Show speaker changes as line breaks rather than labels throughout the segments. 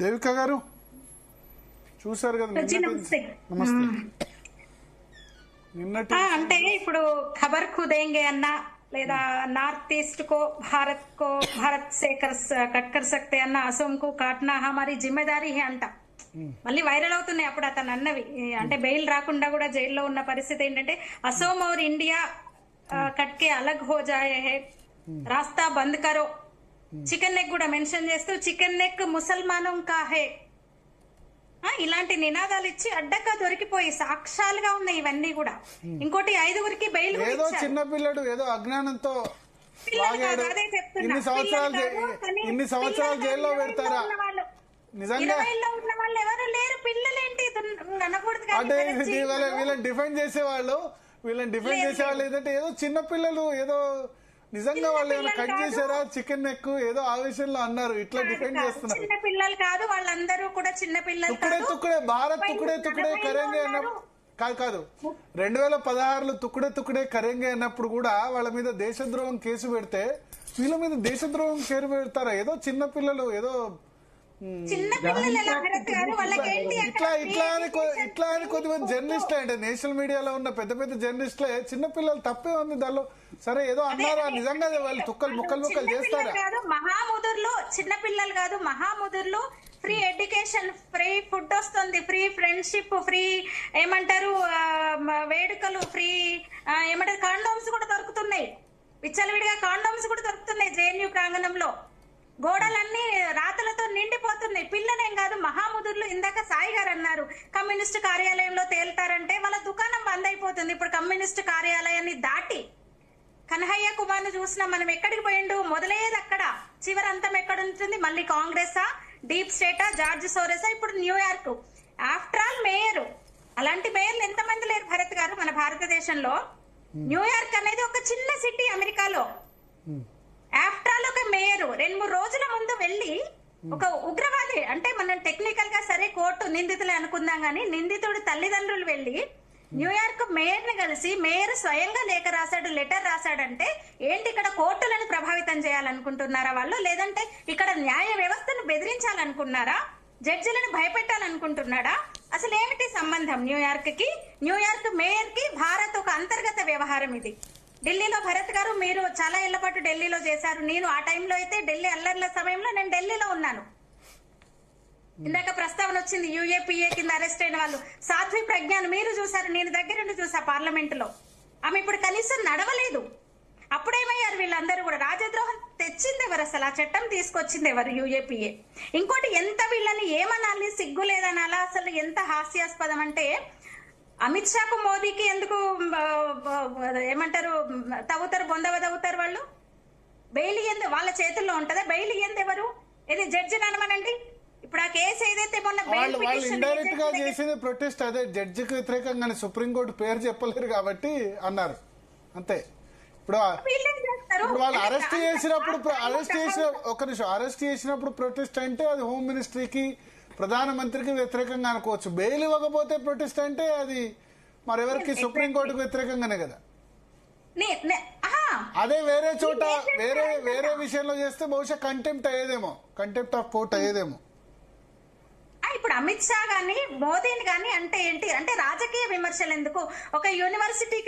దేవిక గారు చూసారు కదా
నమస్తే.
నమస్తే. నిన్నటి
అంటే ఇప్పుడు ఖబర్ ఖుదేంగే అన్న లేదా నార్త్ ఈస్ట్ को भारत से कट कर सकते అన్న असोम को काटना हमारी जिम्मेदारी है అంట. మళ్ళీ వైరల్ అవుతున్నాయి అప్పుడు అతను అన్నవి. అంటే బెయిల్ రాకుండా కూడా జైల్లో ఉన్న పరిస్థితి ఏంటంటే असोम और इंडिया कट के अलग हो जाए है, रास्ता बंद करो. చికెన్ నెక్ కూడా మెన్షన్ చేస్తూ చికెన్ నెక్ ముసల్మానం కా హే ఇలాంటి నినాదాలు ఇచ్చి అడ్డగా దొరికిపోయి సాక్ష్యాలుగా ఉన్నాయి ఇవన్నీ కూడా. ఇంకోటి 5గురికి బెయిల్
ఏదో చిన్న పిల్లడు ఏదో అజ్ఞానంతో ఇన్ని సంవత్సరాలు జైల్లో పెడతారా? నిజంగా
ఉన్న వాళ్ళు ఎవరు లేరు. పిల్లలేంటి అనకూడదు.
అంటే వీళ్ళని డిఫెండ్ చేసేవాళ్ళు ఏంటంటే ఏదో చిన్న పిల్లలు ఏదో నిజంగా వాళ్ళు ఏమైనా కట్ చేశారా చికెన్ నెక్ ఏదో ఆవేశంలో అన్నారు, ఇట్లా డిఫెండ్ చేస్తున్నారు.
చిన్న పిల్లలు కాదు వాళ్ళందరూ కూడా చిన్న పిల్లలు.
తుక్కుడే భారత్ తుక్కుడే కరేంగే అన్నప్పుడు కాదు 2016లో తుక్కుడే కరేంగే అన్నప్పుడు కూడా వాళ్ళ మీద దేశద్రోహం కేసు పెడితే వీళ్ళ మీద దేశద్రోహం కేసు పెడతారా? ఏదో చిన్న పిల్లలు ఏదో ఇట్లా అని కొద్దిమంది జర్నలిస్టులే అంటే నేషనల్ మీడియాలో ఉన్న పెద్ద పెద్ద జర్నలిస్టులే చిన్న పిల్లలు తప్పే ఉంది దానిలో. సరే ఏదో అన్నారా, నిజంగా వాళ్ళు ముక్కలు చేస్తారా?
మహాముదుర్లు చిన్న పిల్లలు కాదు, మహాముదుర్లు ఫ్రీ ఎడ్యుకేషన్, ఫ్రీ ఫుడ్ వస్తుంది, ఫ్రీ ఫ్రెండ్షిప్, ఫ్రీ ఏమంటారు వేడుకలు, ఫ్రీ ఏమంటారు కాండోమ్స్ కూడా దొరుకుతున్నాయి. విచ్చలవిడిగా కాండోమ్స్ కూడా దొరుకుతున్నాయి జేఎన్యూ ప్రాంగణంలో. గోడలన్నీ రాతలతో నిండిపోతున్నాయి. పిల్లనేం కాదు మహాముదుర్లు. ఇందాక సాయి గారు అన్నారు కమ్యూనిస్టు కార్యాలయంలో తేలుతారంటే వాళ్ళ దుకాణం బంద్ అయిపోతుంది. ఇప్పుడు కమ్యూనిస్టు కార్యాలయాన్ని దాటి కన్హయ్య కుమార్ ను చూసినా మనం ఎక్కడికి పోయిండు, మొదలయ్యేది అక్కడ, చివరంతం ఎక్కడ ఉంటుంది? మళ్ళీ కాంగ్రెసా, డీప్ స్టేటా, జార్జ్ సోరెసా, ఇప్పుడు న్యూయార్క్. ఆఫ్టర్ ఆల్ మేయర్, అలాంటి మేయర్లు ఎంతమంది లేరు భరత్ గారు మన భారతదేశంలో. న్యూయార్క్ అనేది ఒక చిన్న సిటీ అమెరికాలో. ఆఫ్టర్ ఆల్ ఒక మేయర్ 2-3 రోజుల ముందు వెళ్లి ఒక ఉగ్రవాది, అంటే మనం టెక్నికల్ గా సరే కోర్టు నిందితులే అనుకుందాం గానీ నిందితుడు తల్లిదండ్రులు వెళ్లి న్యూయార్క్ మేయర్ ని కలిసి మేయర్ స్వయంగా లెటర్ రాశాడంటే ఏంటి? ఇక్కడ కోర్టులను ప్రభావితం చేయాలనుకుంటున్నారా వాళ్ళు? లేదంటే ఇక్కడ న్యాయ వ్యవస్థను బెదిరించాలనుకున్నారా? జడ్జిలను భయపెట్టాలనుకుంటున్నాడా? అసలు ఏమిటి సంబంధం న్యూయార్క్ కి, న్యూయార్క్ మేయర్ కి భారత్ ఒక అంతర్గత వ్యవహారం ఇది. ఢిల్లీలో భరత్ గారు మీరు చాలా ఏళ్ల పాటు ఢిల్లీలో చేశారు. నేను ఆ టైంలో అయితే ఢిల్లీ అల్లర్ల సమయంలో నేను ఢిల్లీలో ఉన్నాను. ఇందాక ప్రస్తావన వచ్చింది యూఏపీఏ కింద అరెస్ట్ అయిన వాళ్ళు. సాధ్వి ప్రజ్ఞాన్ మీరు చూసారు, నేను దగ్గరుండి చూసా పార్లమెంట్ లో. ఆమె ఇప్పుడు కనీసం నడవలేదు. అప్పుడేమయ్యారు వీళ్ళందరూ కూడా? రాజద్రోహం తెచ్చింది ఎవరు అసలు? ఆ చట్టం తీసుకొచ్చింది ఎవరు? యూఏపీఏ. ఇంకోటి ఎంత వీళ్ళని ఏమనాలి, సిగ్గు లేదనాలా? అసలు ఎంత హాస్యాస్పదం అంటే అమిత్ షాకు మోదీకి ఎందుకు ఏమంటారు బొందవదవుతారు వాళ్ళు? బెయిల్ ఇయ్యంది వాళ్ళ చేతుల్లో ఉంటదా? బెయిల్ ఇయ్యంది ఎవరు? ఇది జడ్జిని అనమనండి. ఇప్పుడు ఆ కేసు ఏదైతే మొన్న
ఇండైరెక్ట్ గా చేసేది ప్రొటెస్ట్, అదే జడ్జికి వ్యతిరేకంగా సుప్రీంకోర్టు పేరు చెప్పలేరు కాబట్టి అన్నారు అంతే. ఇప్పుడు వాళ్ళు అరెస్ట్ చేసినప్పుడు ప్రొటెస్ట్ అంటే అది హోమ్ మినిస్ట్రీకి ప్రధానమంత్రికి వ్యతిరేకంగా అనుకోవచ్చు. బెయిల్ ఇవ్వకపోతే ప్రొటెస్ట్ అంటే అది మరెవరికి సుప్రీంకోర్టుకు వ్యతిరేకంగానే కదా. అదే వేరే చోట వేరే విషయంలో చేస్తే బహుశా కంటెంప్ట్ ఆఫ్ కోర్ట్ అయ్యేదేమో.
ఇప్పుడు అమిత్ షా గాని మోదీని గాని అంటే ఏంటి అంటే రాజకీయ విమర్శలు ఎందుకు? ఒక యూనివర్సిటీ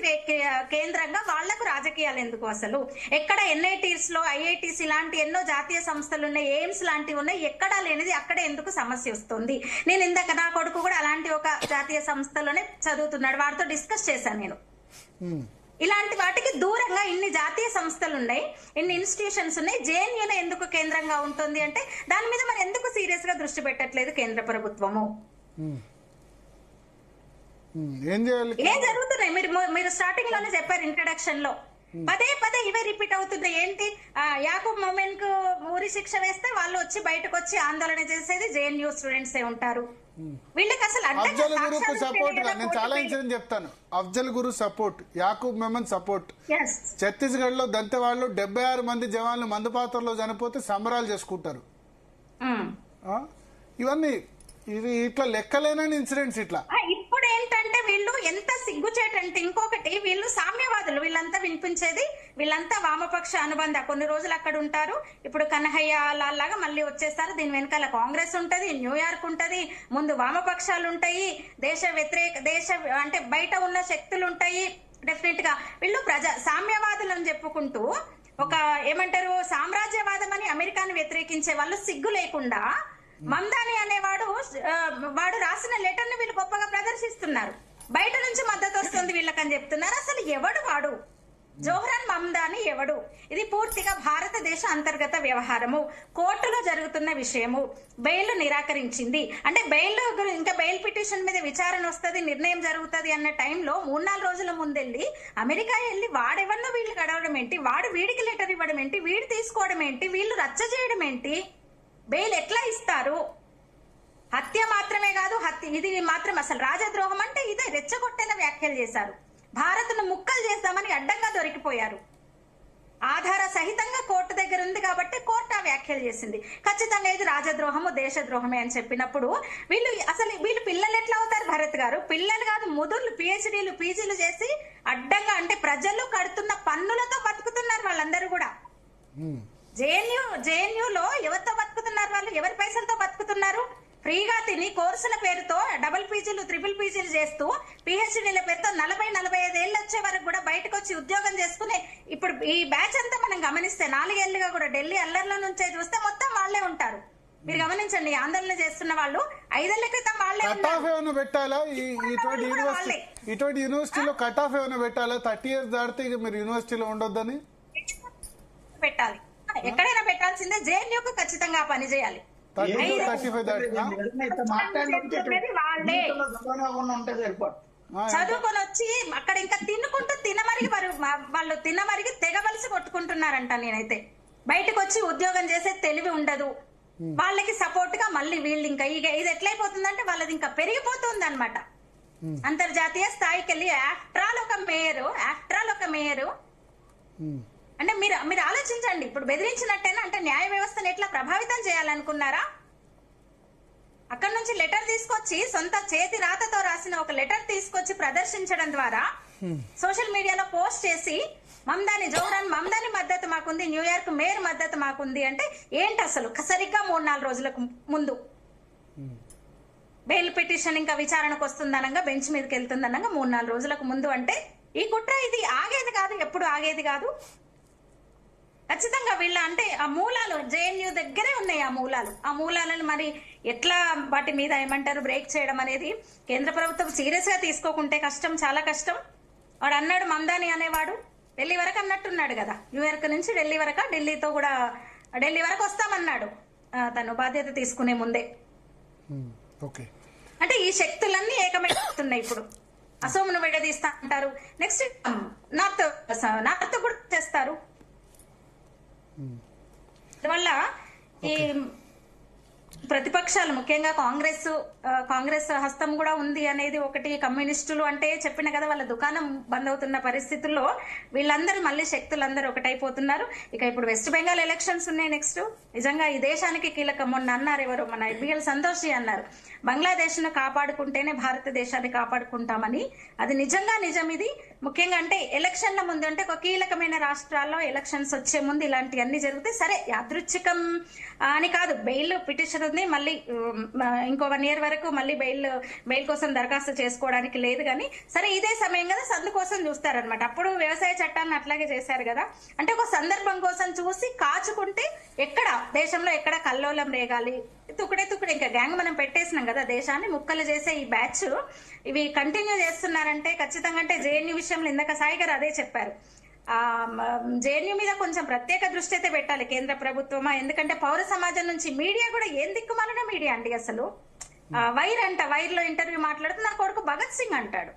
కేంద్రంగా వాళ్లకు రాజకీయాలు ఎందుకు అసలు? ఎక్కడ ఎన్ఐటీస్ లో ఐఐటీస్ ఇలాంటి ఎన్నో జాతీయ సంస్థలు ఉన్నాయి, ఎయిమ్స్ లాంటివి ఉన్నాయి, ఎక్కడా లేనిది అక్కడ ఎందుకు సమస్య వస్తుంది? నేను ఇందాక నా కొడుకు కూడా అలాంటి ఒక జాతీయ సంస్థలోనే చదువుతున్నాడు, వాడితో డిస్కస్ చేశాను నేను. ఇలాంటి వాటికి దూరంగా ఇన్ని జాతీయ సంస్థలు ఉన్నాయి, ఇన్ని ఇన్స్టిట్యూషన్స్ ఉన్నాయి, జేఎన్యూలో ఎందుకు కేంద్రంగా ఉంటుంది అంటే దాని మీద మరి ఎందుకు సీరియస్ గా దృష్టి పెట్టట్లేదు కేంద్ర ప్రభుత్వము? ఏం జరుగుతున్నాయి? మీరు స్టార్టింగ్ లోనే చెప్పారు ఇంట్రడక్షన్ లో, పదే ఇవే రిపీట్ అవుతుంది. ఏంటి? యాకూబ్ మొమెన్ కు ఊరి శిక్ష వేస్తే వాళ్ళు వచ్చి బయటకు వచ్చి ఆందోళన చేసేది జేఎన్యూ స్టూడెంట్సే ఉంటారు. వీళ్ళకి అసలు
అఫ్జల్ గురుకు సపోర్ట్ గా నేను చాలా ఇన్సిడెంట్ చెప్తాను. అఫ్జల్ గురు సపోర్ట్, యాకూబ్ మెమన్ సపోర్ట్. ఛత్తీస్గఢ్ లో దంతెవాడలో 76 మంది జవాన్లు మందు పాత్రలో చనిపోతే సంబరాలు చేసుకుంటారు. ఇవన్నీ ఇట్లా లెక్కలేనని ఇన్సిడెంట్స్. ఇట్లా
ఇప్పుడు ఏంటంటే వీళ్ళు ఎంత సిగ్గుచేటంటే ఇంకొకటి వీళ్ళు సామ్యవాదులు, వీళ్ళంతా వినిపించేది వీళ్ళంతా వామపక్ష అనుబంధ. కొన్ని రోజులు అక్కడ ఉంటారు, ఇప్పుడు కనహయ్య లాగా మళ్ళీ వచ్చేస్తారు. దీని వెనకాల కాంగ్రెస్ ఉంటది, న్యూయార్క్ ఉంటది, ముందు వామపక్షాలు ఉంటాయి, దేశ అంటే బయట ఉన్న శక్తులు ఉంటాయి. డెఫినెట్ గా వీళ్ళు సామ్యవాదులు అని చెప్పుకుంటూ ఒక ఏమంటారు సామ్రాజ్యవాదం అని అమెరికాను వ్యతిరేకించే వాళ్ళు సిగ్గు లేకుండా మమ్దాని అనేవాడు వాడు రాసిన లెటర్ ని వీళ్ళు గొప్పగా ప్రదర్శిస్తున్నారు. బయట నుంచి మద్దతు వస్తుంది వీళ్ళకని చెప్తున్నారు. అసలు ఎవడు వాడు? జోహ్రాన్ మమ్దాని ఎవడు? ఇది పూర్తిగా భారతదేశ అంతర్గత వ్యవహారము, కోర్టులో జరుగుతున్న విషయము. బెయిల్ నిరాకరించింది అంటే ఇంకా బెయిల్ పిటిషన్ మీద విచారణ వస్తుంది, నిర్ణయం జరుగుతుంది అన్న టైంలో 3-4 రోజుల ముందెళ్ళి అమెరికా వెళ్ళి వాడెవరినో వీళ్ళు గడవడం ఏంటి, వాడు వీడికి లెటర్ ఇవ్వడం ఏంటి, వీడు తీసుకోవడం ఏంటి, వీళ్ళు రచ్చ చేయడం ఏంటి, బెయిల్ ఎట్లా ఇస్తారు? హత్య మాత్రమే కాదు, ఇది మాత్రం అసలు రాజద్రోహం అంటే ఇదే. రెచ్చగొట్టేలా వ్యాఖ్యలు చేశారు, భారత్ను ముక్కలు చేద్దామని అడ్డంగా దొరికిపోయారు. ఆధార సహితంగా కోర్టు దగ్గర ఉంది కాబట్టి కోర్టు ఆ వ్యాఖ్యలు చేసింది. ఖచ్చితంగా ఇది రాజద్రోహము, దేశద్రోహమే అని చెప్పినప్పుడు వీళ్ళు పిల్లలు ఎట్లా అవుతారు భరత్ గారు? పిల్లలు కాదు, ముదుర్లు, పిహెచ్డీలు, పీజీలు చేసి అడ్డంగా అంటే ప్రజలు కడుతున్న పన్నులతో బతుకుతున్నారు వాళ్ళందరూ కూడా. జేఎన్యూలో ఎవరితో బతుకుతున్నారు వాళ్ళు? ఎవరి పైసలతో బతుకుతున్నారు? ఫ్రీగా తిని కోర్సుల పేరుతో డబుల్ పీజీలు, ట్రిపుల్ పీజీలు చేస్తూ పిహెచ్డీల పేరుతో 40-45 ఏళ్ళు వచ్చే వరకు కూడా బయటకు వచ్చి ఉద్యోగం చేసుకునే ఇప్పుడు ఈ బ్యాచ్ అంతా మనం గమనిస్తే 4 ఏళ్లుగా కూడా ఢిల్లీ అల్లర్ల నుంచే చూస్తే మొత్తం వాళ్లే ఉంటారు. మీరు గమనించండి, ఆందోళన చేస్తున్న వాళ్ళు 5 ఏళ్ల క్రితం వాళ్ళే
పెట్టాలా? ఇటువంటి యూనివర్సిటీలో కట్ ఆఫ్ ఏమైనా పెట్టాలా? 30 years దాటితే ఇక మీరు యూనివర్సిటీలో ఉండొద్దని
పెట్టాలి. ఎక్కడైనా పెట్టాల్సిందే. జేఎన్యూకు ఖచ్చితంగా పని చేయాలి. చదువుకొని వచ్చి అక్కడ ఇంకా తినుకుంటూ వాళ్ళు తినమరిగి తెగవలసి కొట్టుకుంటున్నారంట. నేనైతే బయటకు వచ్చి ఉద్యోగం చేసే తెలివి ఉండదు వాళ్ళకి. సపోర్ట్ గా మళ్ళీ వీళ్ళు ఇంకా ఇది ఎట్లయిపోతుందంటే వాళ్ళది ఇంకా పెరిగిపోతుంది అనమాట. అంతర్జాతీయ స్థాయికి వెళ్ళి ఆఫ్టర్ ఆల్ ఒక మేయరు అంటే మీరు ఆలోచించండి. ఇప్పుడు బెదిరించినట్టేనా? అంటే న్యాయ వ్యవస్థను ఎట్లా ప్రభావితం చేయాలనుకున్నారా? అక్కడ నుంచి లెటర్ తీసుకొచ్చి సొంత చేతి రాతతో రాసిన ఒక లెటర్ తీసుకొచ్చి ప్రదర్శించడం ద్వారా సోషల్ మీడియాలో పోస్ట్ చేసి జోహ్రాన్ మమ్దాని మద్దతు మాకుంది, న్యూయార్క్ మేయర్ మద్దతు మాకుంది అంటే ఏంటి అసలు? సరిగ్గా 3-4 రోజులకు ముందు బెయిల్ పిటిషన్ ఇంకా విచారణకు వస్తుందనగా, బెంచ్ మీదకి వెళ్తుందనగా 3-4 రోజులకు ముందు అంటే ఈ కుట్ర ఇది ఆగేది కాదు, ఎప్పుడు ఆగేది కాదు. ఖచ్చితంగా వీళ్ళ అంటే ఆ మూలాలు జేఎన్యూ దగ్గరే ఉన్నాయి. ఆ మూలాలను మరి ఎట్లా వాటి మీద ఏమంటారు బ్రేక్ చేయడం అనేది కేంద్ర ప్రభుత్వం సీరియస్ గా తీసుకోకుంటే కష్టం, చాలా కష్టం. వాడు అన్నాడు మమ్దాని అనేవాడు ఢిల్లీ వరకు అన్నట్టున్నాడు కదా, న్యూయార్క్ నుంచి ఢిల్లీ వరకు, ఢిల్లీ వరకు వస్తామన్నాడు తను బాధ్యత తీసుకునే ముందే. అంటే ఈ శక్తులన్నీ ఏకమైపోతున్నాయి. ఇప్పుడు అసోమును విడదీస్తా అంటారు, నెక్స్ట్ నార్త్ కూడా చేస్తారు. అందువల్ల ఈ ప్రతిపక్షాలు ముఖ్యంగా కాంగ్రెస్ హస్తం కూడా ఉంది అనేది ఒకటి. కమ్యూనిస్టులు అంటే చెప్పిన కదా వాళ్ళ దుకాణం బంద్ అవుతున్న పరిస్థితుల్లో వీళ్ళందరూ మళ్ళీ శక్తులందరూ ఒకటైపోతున్నారు. ఇక ఇప్పుడు వెస్ట్ బెంగాల్ ఎలక్షన్స్ ఉన్నాయి నెక్స్ట్. నిజంగా ఈ దేశానికి కీలకం. మొన్న అన్నారు ఎవరు, మన బిఎల్ సంతోషి అన్నారు, బంగ్లాదేశ్ ను కాపాడుకుంటేనే భారతదేశాన్ని కాపాడుకుంటామని. అది నిజంగా నిజం. ఇది ముఖ్యంగా అంటే ఎలక్షన్ల ముందు అంటే ఒక కీలకమైన రాష్ట్రాల్లో ఎలక్షన్స్ వచ్చే ముందు ఇలాంటివన్నీ జరుగుతాయి. సరే యాదృచ్ఛికం అని కాదు, బెయిల్ పిటిషన్ ఉంది, మళ్ళీ ఇంకో 1 year వరకు మళ్ళీ బెయిల్ కోసం దరఖాస్తు చేసుకోవడానికి లేదు. కానీ సరే ఇదే సమయం కదా, సందు కోసం చూస్తారనమాట. అప్పుడు వ్యవసాయ చట్టాన్ని అట్లాగే చేశారు కదా, అంటే ఒక సందర్భం కోసం చూసి కాచుకుంటే ఎక్కడ దేశంలో ఎక్కడ కల్లోలం రేగాలి, తుకుడే ఇంకా గ్యాంగ్ మనం పెట్టేసినాం కదా, దేశాన్ని ముక్కలు చేసే ఈ బ్యాచ్ ఇవి కంటిన్యూ చేస్తున్నారంటే ఖచ్చితంగా. అంటే జేఎన్యూ విషయంలో ఇందాక సాయి గారు అదే చెప్పారు, జేఎన్యూ మీద కొంచెం ప్రత్యేక దృష్టి అయితే పెట్టాలి కేంద్ర ప్రభుత్వమా. ఎందుకంటే పౌర సమాజం నుంచి మీడియా కూడా ఏం దిక్కుమాలిన మీడియా అండి అసలు. వైర్ లో ఇంటర్వ్యూ మాట్లాడుతూ నా కొడుకు భగత్ సింగ్ అంటాడు.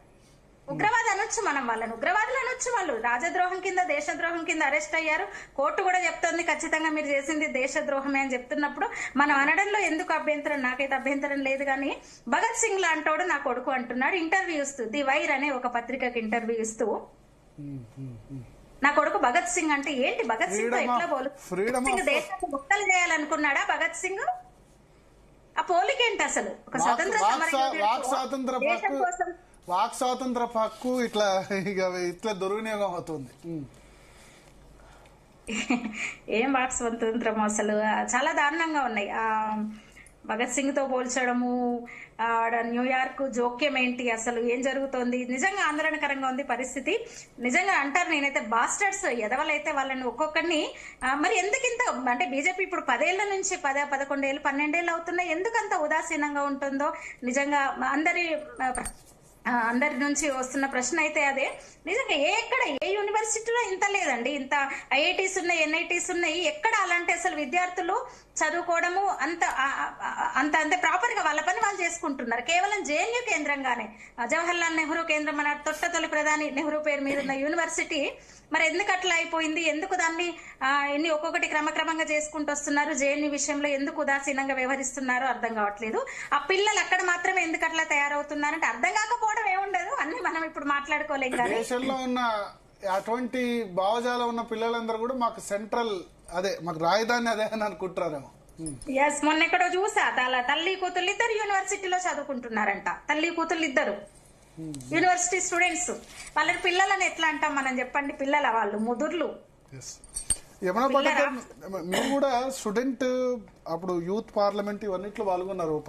ఉగ్రవాది అనొచ్చు మనం వాళ్ళను, ఉగ్రవాదులు అనొచ్చు. వాళ్ళు రాజద్రోహం కింద, దేశద్రోహం కింద అరెస్ట్ అయ్యారు. కోర్టు కూడా చెప్తోంది ఖచ్చితంగా మీరు చేసింది దేశద్రోహమే అని చెప్తున్నప్పుడు మనం అనడంలో ఎందుకు అభ్యంతరం? నాకైతే అభ్యంతరం లేదు. కానీ భగత్ సింగ్ లాంటోడు నా కొడుకు అంటున్నాడు ఇంటర్వ్యూ ఇస్తూ, ది వైర్ అనే ఒక పత్రికకి ఇంటర్వ్యూ ఇస్తూ. నా కొడుకు భగత్ సింగ్ అంటే ఏంటి? భగత్ సింగ్ తో ఎట్లా పోలు? దేశాన్ని ముక్కలు చేయాలనుకున్నాడా భగత్ సింగ్? ఆ పోలికేంటి అసలు? ఒక స్వతంత్ర
వాక్ స్వాతంత్ర హక్కు ఇట్లా ఇట్లా దుర్వినియోగం అవుతుంది.
ఏం వాక్ స్వతంత్రం అసలు చాలా దారుణంగా ఉన్నాయి. భగత్ సింగ్ తో పోల్చడము, న్యూయార్క్ జోక్యం ఏంటి, అసలు ఏం జరుగుతోంది, నిజంగా ఆందోళనకరంగా ఉంది పరిస్థితి. నిజంగా అంటారు, నేనైతే బాస్టర్స్ ఎదవలైతే వాళ్ళని ఒక్కొక్కరిని మరి ఎందుకింత అంటే బీజేపీ ఇప్పుడు 10 ఏళ్ల నుంచి 11 ఏళ్ళు 12 ఏళ్ళు అవుతున్నాయి, ఎందుకంత ఉదాసీనంగా ఉంటుందో నిజంగా అందరి నుంచి వస్తున్న ప్రశ్న అయితే అదే. నిజంగా ఏ యూనివర్సిటీలో ఇంత లేదండి, ఇంత ఐఐటీస్ ఉన్నాయి, ఎన్ఐటీస్ ఉన్నాయి, ఎక్కడ అలాంటి అసలు విద్యార్థులు చదువుకోవడము అంత అంత ప్రాపర్ గా వాళ్ళ పని వాళ్ళు చేసుకుంటున్నారు. కేవలం జేఎన్యూ కేంద్రంగానే జవహర్లాల్ నెహ్రూ కేంద్రం, మన తొలి ప్రధాని నెహ్రూ పేరు మీద ఉన్న యూనివర్సిటీ మరి ఎందుకు అట్లా అయిపోయింది, ఎందుకు దాన్ని ఎన్ని ఒక్కొక్కటి క్రమక్రమంగా చేసుకుంటూ వస్తున్నారు, జేఎన్యూ విషయంలో ఎందుకు ఉదాసీనంగా వ్యవహరిస్తున్నారో అర్థం కావట్లేదు. ఆ పిల్లలు అక్కడ మాత్రమే ఎందుకు అట్లా తయారవుతున్నారంటే అర్థం కాకపోవడం ఏముండదు, అన్ని మనం ఇప్పుడు మాట్లాడుకోలేం. కానీ
దేశంలో ఉన్న అటువంటి భావజాలం ఉన్న పిల్లలందరూ కూడా మాకు సెంట్రల్ అదే, మాకు రాజధాని అదే అని అనుకుంటారేమో.
ఎస్, మొన్న ఎక్కడో చూసా, తల్లి కూతుళ్ళు ఇద్దరు యూనివర్సిటీలో చదువుకుంటున్నారంట. తల్లి కూతుళ్ళు ఇద్దరు యూనివర్సిటీ స్టూడెంట్స్. వాళ్ళని పిల్లలని ఎట్లా అంటాం మనం చెప్పండి, పిల్లల వాళ్ళు ముదుర్లు.
యమునా పటేకర్ మీరు కూడా స్టూడెంట్, అప్పుడు యూత్ పార్లమెంట్ ఇవన్నిట్లో పాల్గొన్నారు.